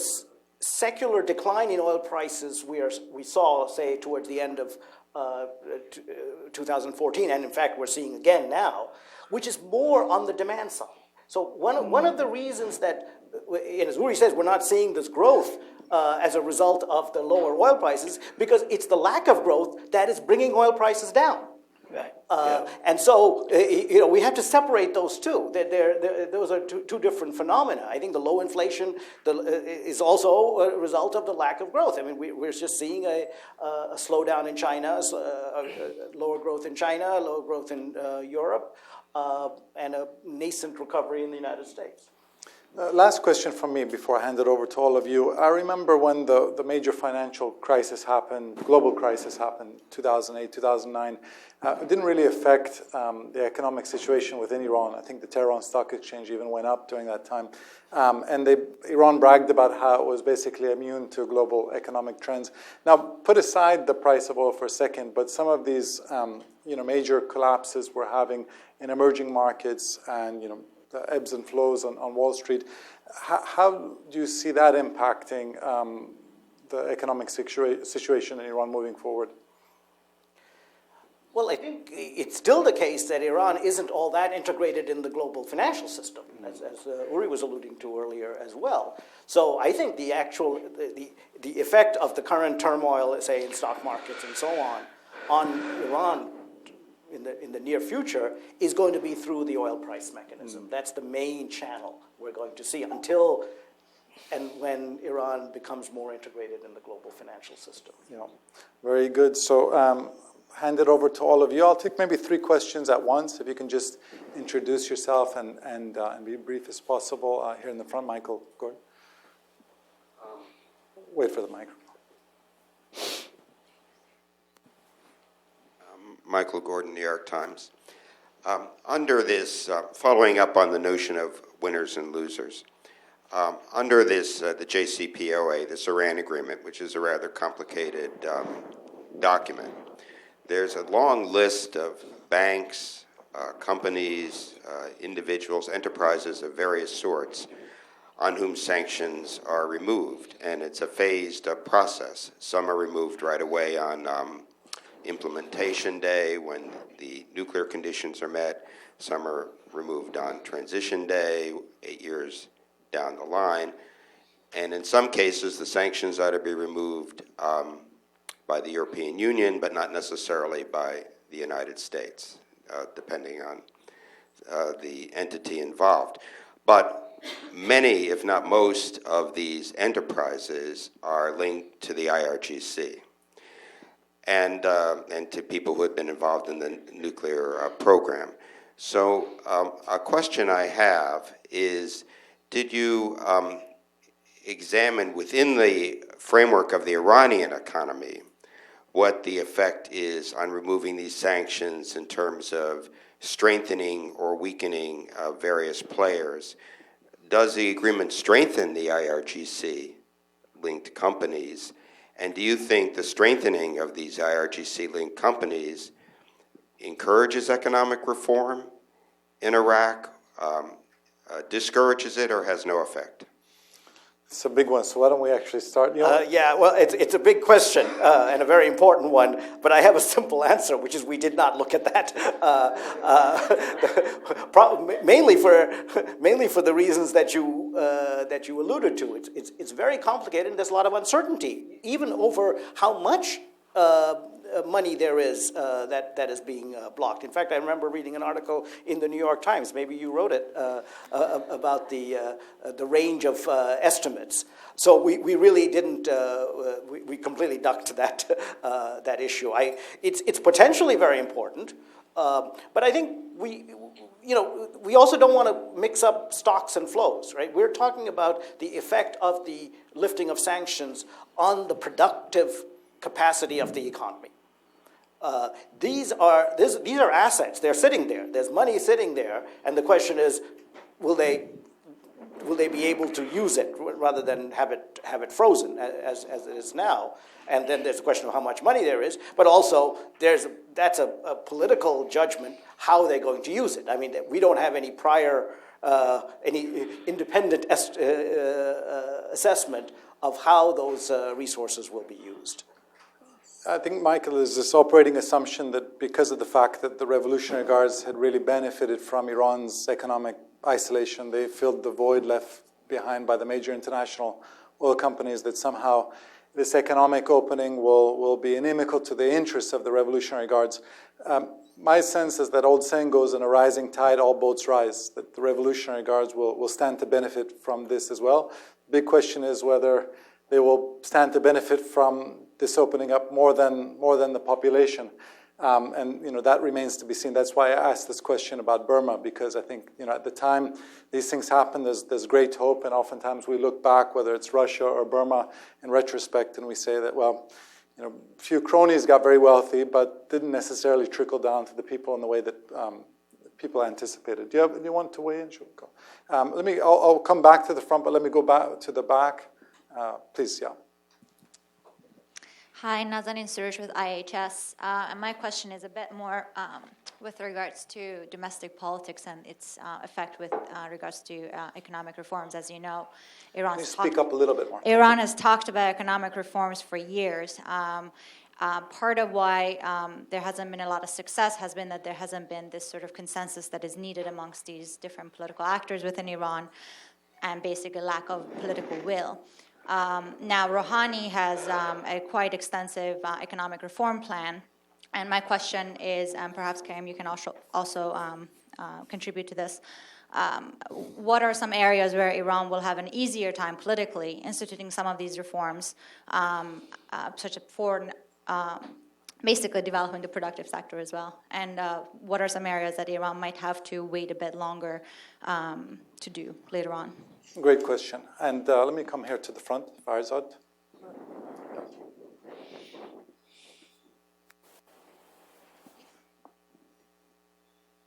secular decline in oil prices we saw, say, towards the end of 2014, and in fact we're seeing again now, which is more on the demand side. So one of the reasons that, as Uri says, we're not seeing this growth as a result of the lower oil prices, because it's the lack of growth that is bringing oil prices down. Right. And so, we have to separate those two. Those are two different phenomena. I think the low inflation is also a result of the lack of growth. I mean, we're just seeing a slowdown in China, lower growth in China, lower growth in Europe, and a nascent recovery in the United States. Last question from me before I hand it over to all of you. I remember when the major financial crisis happened, global crisis happened, 2008, 2009. It didn't really affect the economic situation within Iran. I think the Tehran Stock Exchange even went up during that time. And Iran bragged about how it was basically immune to global economic trends. Now, put aside the price of oil for a second, but some of these major collapses we're having in emerging markets and the ebbs and flows on Wall Street. How do you see that impacting the economic situation in Iran moving forward? Well, I think it's still the case that Iran isn't all that integrated in the global financial system, as Uri was alluding to earlier as well. So I think the effect of the current turmoil, say, in stock markets and so on Iran in the near future is going to be through the oil price mechanism. That's the main channel we're going to see until and when Iran becomes more integrated in the global financial system. Yeah, very good. So hand it over to all of you. I'll take maybe 3 questions at once. If you can just introduce yourself and be brief as possible. Here in the front, Michael Gordon. Wait for the microphone. Michael Gordon, New York Times. Under this, following up on the notion of winners and losers, under this, the JCPOA, this Iran agreement, which is a rather complicated document, there's a long list of banks, companies, individuals, enterprises of various sorts on whom sanctions are removed, and it's a phased process. Some are removed right away on implementation day when the nuclear conditions are met. Some are removed on transition day, 8 years down the line. And in some cases, the sanctions ought to be removed by the European Union, but not necessarily by the United States, depending on the entity involved. But many, if not most, of these enterprises are linked to the IRGC. And to people who had been involved in the nuclear program. So a question I have is, did you examine within the framework of the Iranian economy what the effect is on removing these sanctions in terms of strengthening or weakening various players? Does the agreement strengthen the IRGC-linked companies? And do you think the strengthening of these IRGC-linked companies encourages economic reform in Iraq, discourages it, or has no effect? It's a big one, so why don't we actually start? Yeah, well, it's a big question and a very important one, but I have a simple answer, which is we did not look at that. Mainly for the reasons that you alluded to. It's very complicated, and there's a lot of uncertainty, even over how much money there is that is being blocked. In fact, I remember reading an article in the New York Times, maybe you wrote it, about the range of estimates. So we really didn't, we completely ducked that issue. It's potentially very important, but I think we also don't want to mix up stocks and flows, right? We're talking about the effect of the lifting of sanctions on the productive capacity of the economy. These are assets. They're sitting there. There's money sitting there, and the question is, will they be able to use it rather than have it frozen as it is now? And then there's a question of how much money there is, but also that's a political judgment how they're going to use it. I mean, we don't have any prior any independent assessment of how those resources will be used. I think, Michael, is this operating assumption that because of the fact that the Revolutionary Guards had really benefited from Iran's economic isolation, they filled the void left behind by the major international oil companies, that somehow this economic opening will be inimical to the interests of the Revolutionary Guards. My sense is that old saying goes, in a rising tide, all boats rise, that the Revolutionary Guards will stand to benefit from this as well. The big question is whether they will stand to benefit from this opening up more than the population. And that remains to be seen. That's why I asked this question about Burma, because I think at the time these things happen, there's great hope, and oftentimes we look back, whether it's Russia or Burma, in retrospect, and we say that, well, a few cronies got very wealthy, but didn't necessarily trickle down to the people in the way that people anticipated. Do you want to weigh in? Sure, go. I'll come back to the front, but let me go back to the back. Please, yeah. Hi, Nazanin Suresh with IHS. And my question is a bit more with regards to domestic politics and its effect with regards to economic reforms. As you know, Speak up a little bit more. Iran has talked about economic reforms for years. Part of why there hasn't been a lot of success has been that there hasn't been this sort of consensus that is needed amongst these different political actors within Iran, and basically lack of political will. Now, Rouhani has a quite extensive economic reform plan, and my question is, and perhaps Karim, you can also contribute to this, what are some areas where Iran will have an easier time politically instituting some of these reforms, such as for basically developing the productive sector as well? And what are some areas that Iran might have to wait a bit longer to do later on? Great question. And let me come here to the front, Farzad.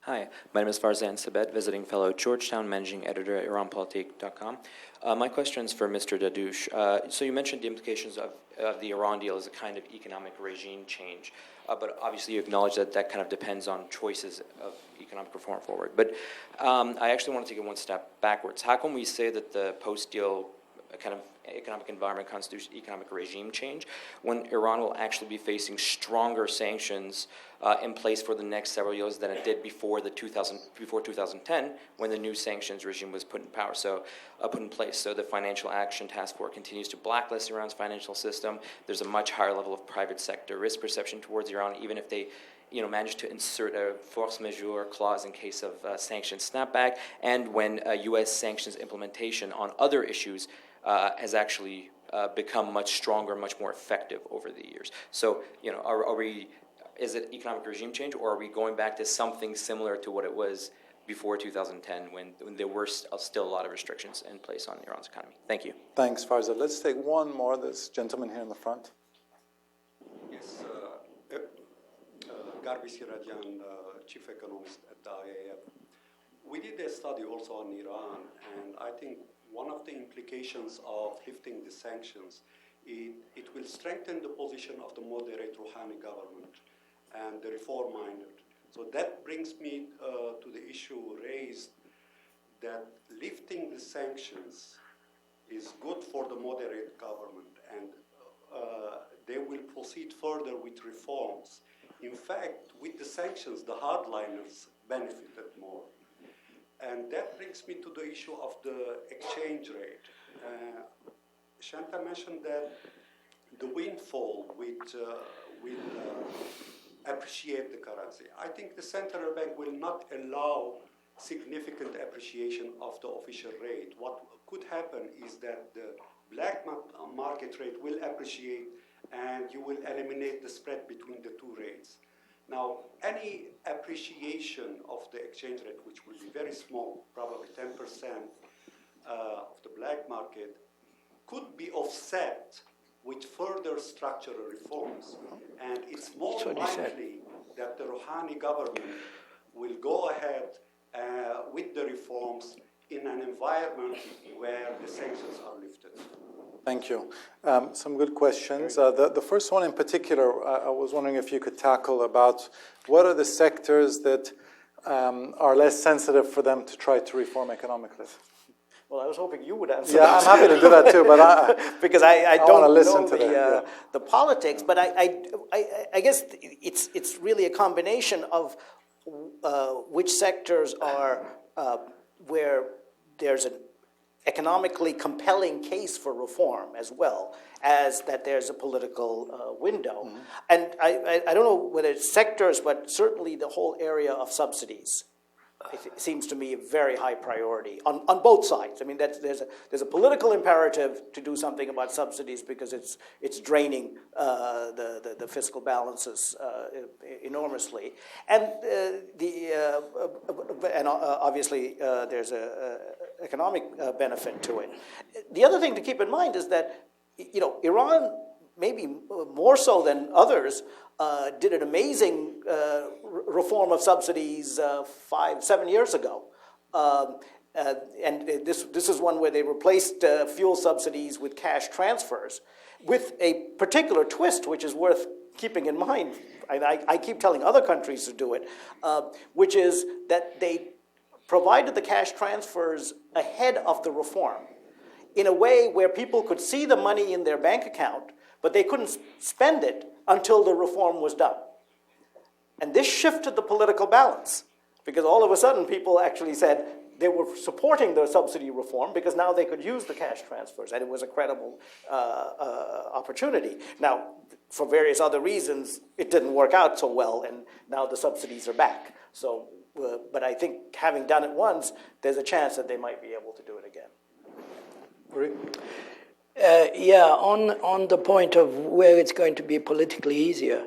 Hi, my name is Farzan Sabet, visiting fellow at Georgetown, managing editor at IranPolitik.com. My question is for Mr. Dadush. So you mentioned the implications of the Iran deal as a kind of economic regime change, but obviously you acknowledge that that kind of depends on choices of economic reform forward. But I actually want to take it one step backwards. How can we say that the post-deal kind of economic environment constitutes economic regime change when Iran will actually be facing stronger sanctions in place for the next several years than it did before 2010, when the new sanctions regime was put in place. So the Financial Action Task Force continues to blacklist Iran's financial system. There's a much higher level of private sector risk perception towards Iran, even if they managed to insert a force majeure clause in case of sanctions snapback, and when U.S. sanctions implementation on other issues has actually become much stronger, much more effective over the years. So, is it economic regime change, or are we going back to something similar to what it was before 2010, when there were still a lot of restrictions in place on Iran's economy? Thank you. Thanks, Farzad. Let's take one more. This gentleman here in the front. Yes, Karim Sadjadpour, chief economist at the IAF. We did a study also on Iran, and I think one of the implications of lifting the sanctions, it will strengthen the position of the moderate Rouhani government and the reform-minded. So that brings me to the issue raised that lifting the sanctions is good for the moderate government, and they will proceed further with reforms. In fact, with the sanctions, the hardliners benefited more. And that brings me to the issue of the exchange rate. Shanta mentioned that the windfall will appreciate the currency. I think the central bank will not allow significant appreciation of the official rate. What could happen is that the black market rate will appreciate, and you will eliminate the spread between the two rates. Now, any appreciation of the exchange rate, which will be very small, probably 10% of the black market, could be offset with further structural reforms. And it's more likely that the Rouhani government will go ahead with the reforms in an environment where the sanctions are lifted. Thank you. Some good questions. The first one in particular, I was wondering if you could tackle about what are the sectors that are less sensitive for them to try to reform economically? Well, I was hoping you would answer Yeah, that. I'm happy to do that too, but because I don't wanna listen know to the politics, but I guess it's really a combination of which sectors are where there's an economically compelling case for reform, as well as that there's a political window. Mm-hmm. And I don't know whether it's sectors, but certainly the whole area of subsidies. It seems to me a very high priority on both sides. I mean, there's a political imperative to do something about subsidies because it's draining the fiscal balances enormously, and obviously there's a economic benefit to it. The other thing to keep in mind is that Iran, maybe more so than others, did an amazing reform of subsidies 5-7 years ago. And this is one where they replaced fuel subsidies with cash transfers, with a particular twist, which is worth keeping in mind. And I keep telling other countries to do it, which is that they provided the cash transfers ahead of the reform in a way where people could see the money in their bank account, but they couldn't spend it until the reform was done. And this shifted the political balance, because all of a sudden people actually said they were supporting the subsidy reform because now they could use the cash transfers, and it was a credible opportunity. Now, for various other reasons, it didn't work out so well, and now the subsidies are back. So, but I think having done it once, there's a chance that they might be able to do it again. On the point of where it's going to be politically easier,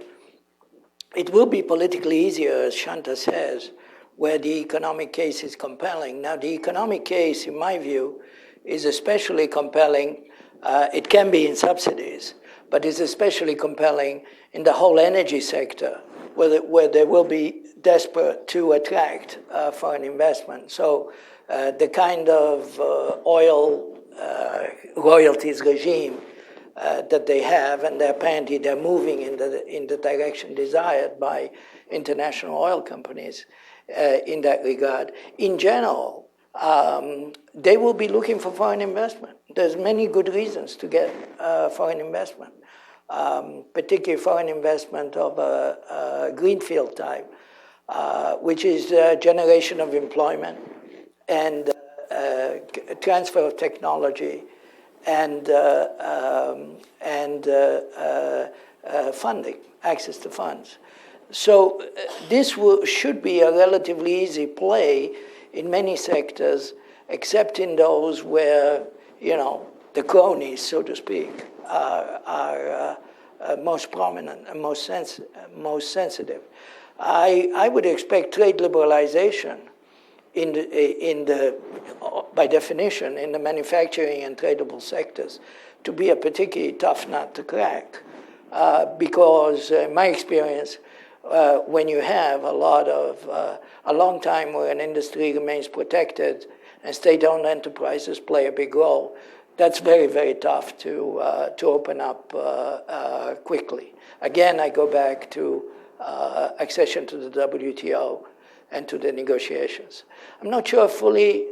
it will be politically easier, as Shanta says, where the economic case is compelling. Now, the economic case, in my view, is especially compelling. It can be in subsidies, but it's especially compelling in the whole energy sector, where they will be desperate to attract foreign investment. So the kind of oil royalties regime that they have, and apparently they're moving in the direction desired by international oil companies in that regard. In general, they will be looking for foreign investment. There's many good reasons to get foreign investment, particularly foreign investment of a greenfield type, which is generation of employment and transfer of technology and funding, access to funds. So this should be a relatively easy play in many sectors, except in those where, the cronies, so to speak, are most prominent and most sensitive. I would expect trade liberalization by definition, in the manufacturing and tradable sectors, to be a particularly tough nut to crack, because in my experience, when you have a long time where an industry remains protected and state-owned enterprises play a big role, that's very, very tough to open up quickly. Again, I go back to accession to the WTO and to the negotiations. I'm not sure fully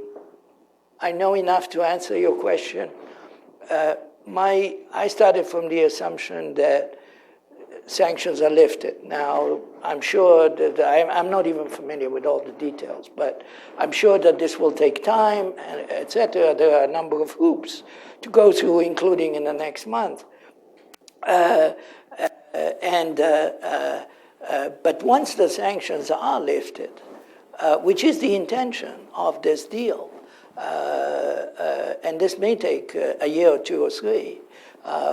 I know enough to answer your question I started from the assumption that sanctions are lifted. Now, I'm sure that I'm not even familiar with all the details, but I'm sure that this will take time, et cetera. There are a number of hoops to go through, including in the next month. But once the sanctions are lifted, which is the intention of this deal, and this may take a year or two or three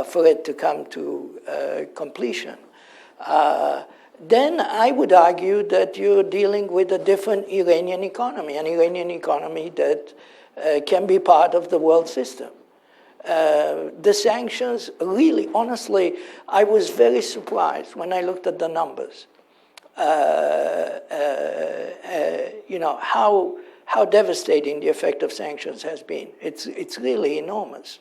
for it to come to completion, then I would argue that you're dealing with a different Iranian economy, an Iranian economy that can be part of the world system. The sanctions, really, honestly, I was very surprised when I looked at the numbers. How devastating the effect of sanctions has been. It's really enormous.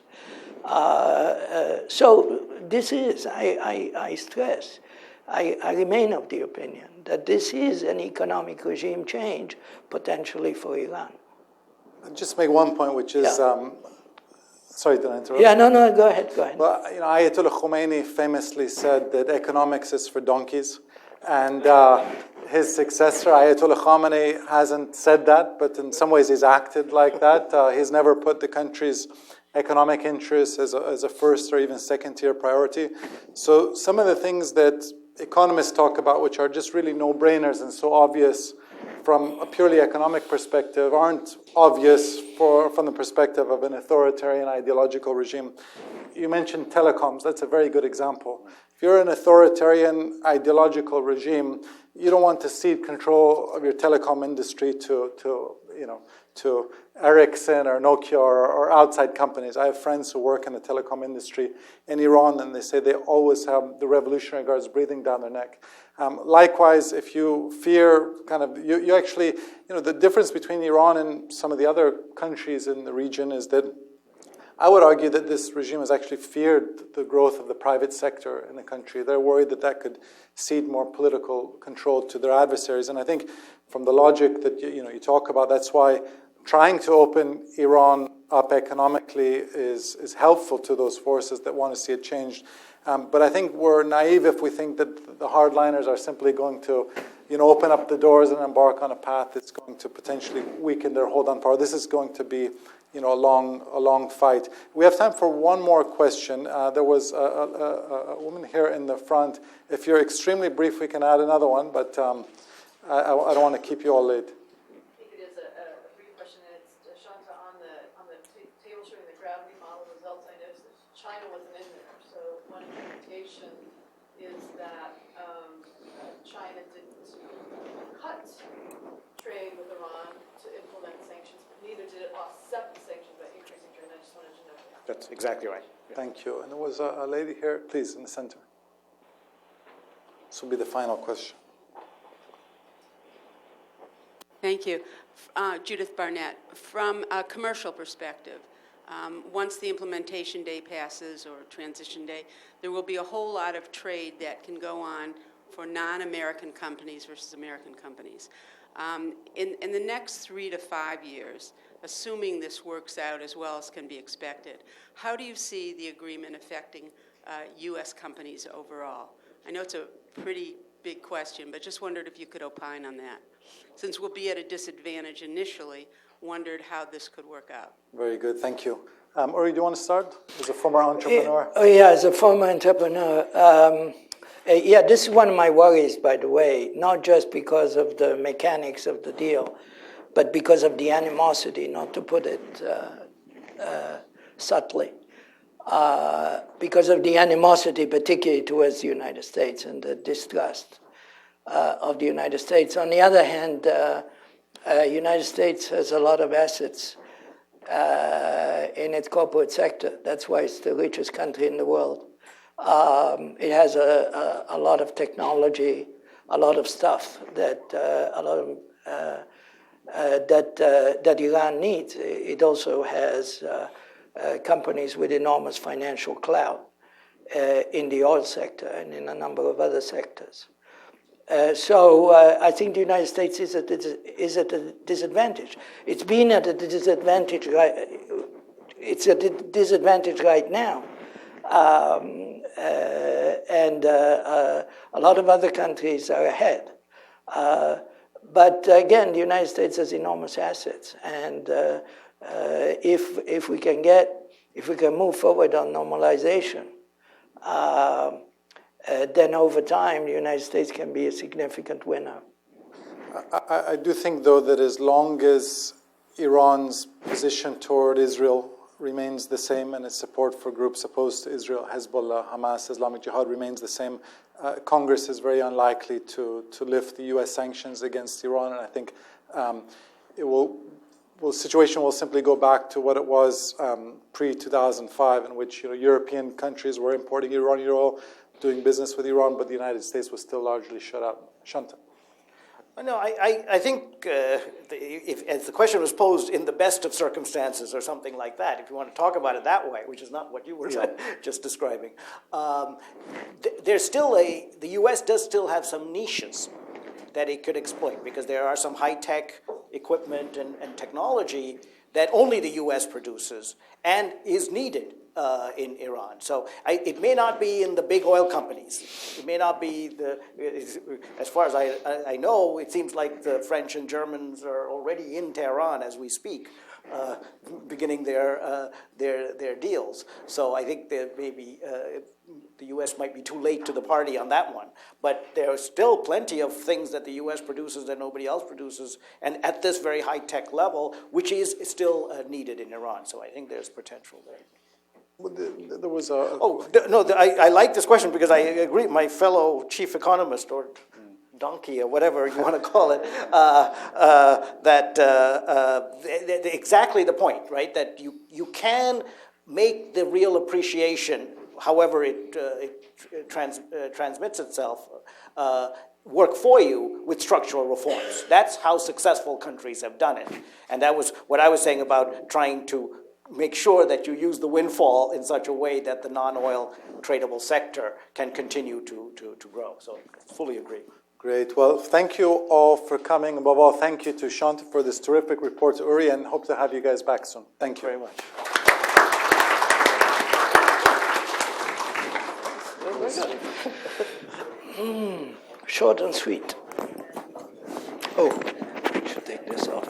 So this is, I stress, I remain of the opinion that this is an economic regime change potentially for Iran. I'll just make one point, which is, sorry, did I interrupt? Yeah, no, go ahead. Well, Ayatollah Khomeini famously said that economics is for donkeys. And his successor, Ayatollah Khamenei, hasn't said that, but in some ways he's acted like that. He's never put the country's economic interests as a first or even second-tier priority. So some of the things that economists talk about, which are just really no-brainers and so obvious from a purely economic perspective, aren't obvious from the perspective of an authoritarian ideological regime. You mentioned telecoms. That's a very good example. If you're an authoritarian ideological regime, you don't want to cede control of your telecom industry to Ericsson or Nokia or outside companies. I have friends who work in the telecom industry in Iran, and they say they always have the Revolutionary Guards breathing down their neck. Likewise, if you fear you actually, the difference between Iran and some of the other countries in the region is that I would argue that this regime has actually feared the growth of the private sector in the country. They're worried that could cede more political control to their adversaries. And I think from the logic that you talk about, that's why trying to open Iran up economically is helpful to those forces that want to see it changed. But I think we're naive if we think that the hardliners are simply going to open up the doors and embark on a path that's going to potentially weaken their hold on power. This is going to be a long fight. We have time for one more question. There was a woman here in the front. If you're extremely brief, we can add another one, but I don't want to keep you all late. I think it is a brief question, and it's Shanta on the table showing the gravity model results. I noticed that China wasn't in there, so one interpretation is that China didn't cut trade with Iran to implement sanctions, but neither did it offset the sanctions by increasing trade. I just wanted to know that. That's exactly right. Yeah. Thank you. And there was a lady here, please, in the center. This will be the final question. Thank you. Judith Barnett. From a commercial perspective, once the implementation day passes or transition day, there will be a whole lot of trade that can go on for non-American companies versus American companies. In the next 3 to 5 years, assuming this works out as well as can be expected, how do you see the agreement affecting U.S. companies overall? I know it's a pretty big question, but just wondered if you could opine on that. Since we'll be at a disadvantage initially, wondered how this could work out. Very good, thank you. Uri, do you want to start as a former entrepreneur? As a former entrepreneur. This is one of my worries, by the way, not just because of the mechanics of the deal, but because of the animosity, not to put it subtly. Because of the animosity, particularly towards the United States and the distrust of the United States. On the other hand, the United States has a lot of assets in its corporate sector. That's why it's the richest country in the world. It has a lot of technology, a lot of stuff that that Iran needs. It also has companies with enormous financial clout in the oil sector and in a number of other sectors. So I think the United States is at a disadvantage. It's been at a disadvantage it's a disadvantage right now. And a lot of other countries are ahead. But again, the United States has enormous assets, and if we can move forward on normalization, then over time, the United States can be a significant winner. I do think, though, that as long as Iran's position toward Israel remains the same and its support for groups opposed to Israel, Hezbollah, Hamas, Islamic Jihad remains the same, Congress is very unlikely to lift the U.S. sanctions against Iran. And I think the situation will simply go back to what it was pre-2005, in which European countries were importing Iranian oil, doing business with Iran, but the United States was still largely shut out. Shanta. No, I think as the question was posed, in the best of circumstances or something like that, if you want to talk about it that way, which is not what you were just describing, there's still the U.S. does still have some niches that it could exploit, because there are some high-tech equipment and technology that only the U.S. produces and is needed in Iran. So it may not be in the big oil companies. It may not be as far as I know, it seems like the French and Germans are already in Tehran as we speak, beginning their deals. So I think that maybe the U.S. might be too late to the party on that one. But there are still plenty of things that the U.S. produces that nobody else produces, and at this very high-tech level, which is still needed in Iran. So I think there's potential there. There was a... I like this question because I agree. My fellow chief economist, or donkey, or whatever you want to call it, exactly the point, right? That you can make the real appreciation, however it transmits itself, work for you with structural reforms. That's how successful countries have done it. And that was what I was saying about trying to make sure that you use the windfall in such a way that the non-oil tradable sector can continue to grow. So fully agree. Great. Well, thank you all for coming. Above all, thank you to Shanta for this terrific report, to Uri, and hope to have you guys back soon. Thank you very much. Short and sweet. Oh, I should take this off.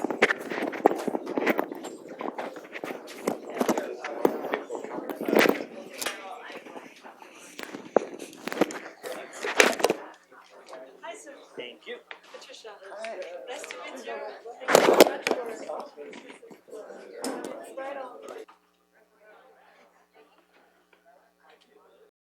Thank you. Patricia, nice to meet you. Thank you very much for right on.